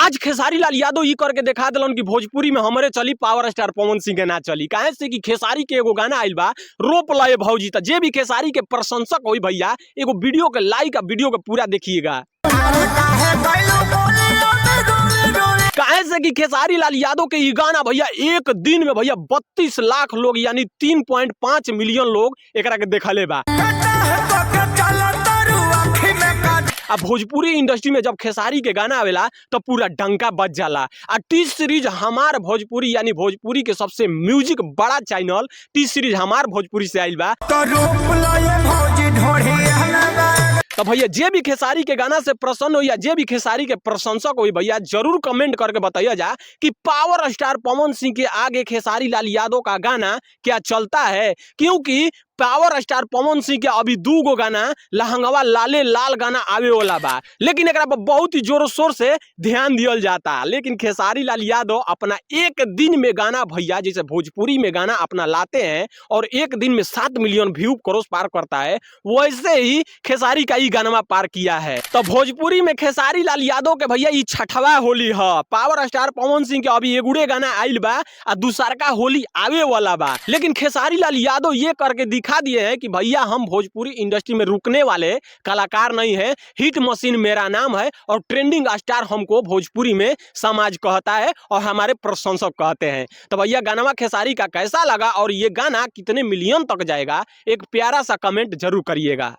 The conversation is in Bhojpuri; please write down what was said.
आज खेसारी लाल यादव ई करके दिखा दिलन कि भोजपुरी में हमारे चली पावर स्टार पवन सिंह के ना चली। काहे से कि खेसारी के एगो गाना आइल बा रोप लाए भौजी, त जे भी खेसारी के प्रशंसक होई भैया एगो वीडियो के लाइक वीडियो के पूरा देखिएगा। काहे से कि खेसारी लाल यादव के ई गाना भैया एक दिन में भैया 32 लाख लोग यानी 3.5 मिलियन लोग एकरा के देखले बा। अब भोजपुरी इंडस्ट्री में जब खेसारी के गाना आवेला तो पूरा डंका बज जाला। आ टी सीरीज हमार भोजपुरी यानी भोजपुरी के सबसे म्यूजिक बड़ा चैनल टी सीरीज हमार भोजपुरी से आइल बा। तो भैया जे भी खेसारी के गाना से प्रसन्न हो या जे भी खेसारी के प्रशंसक हो भैया जरूर कमेंट करके बताइए जा कि पावर स्टार पवन सिंह के आगे खेसारी लाल यादव का गाना क्या चलता है। क्योंकि पावर स्टार पवन सिंह के अभी 2 गो गाना लहंगवा लाले लाल गाना आवे वाला बा, लेकिन एकरा पर बहुत ही जोर शोर से ध्यान दियल जाता। लेकिन खेसारी लाल यादव अपना एक दिन में गाना भैया जैसे भोजपुरी में गाना अपना लाते हैं और एक दिन में 7 मिलियन व्यू क्रॉस पार करता है, वैसे ही खेसारी का ही गाना पार किया है। तो भोजपुरी में खेसारी लाल यादव के भैया ये 6ठवा होली है। पावर स्टार पवन सिंह के अभी एगुड़े गाना आइल बा आ दूसरका होली आवे वाला बा, लेकिन खेसारी लाल यादव ये करके दिखा दिए हैं कि भैया हम भोजपुरी इंडस्ट्री में रुकने वाले कलाकार नहीं है। हिट मशीन मेरा नाम है और ट्रेंडिंग स्टार हमको भोजपुरी में समाज कहता है और हमारे प्रशंसक कहते हैं। तो भैया गाना खेसारी का कैसा लगा और ये गाना कितने मिलियन तक जाएगा, एक प्यारा सा कमेंट जरूर करिएगा।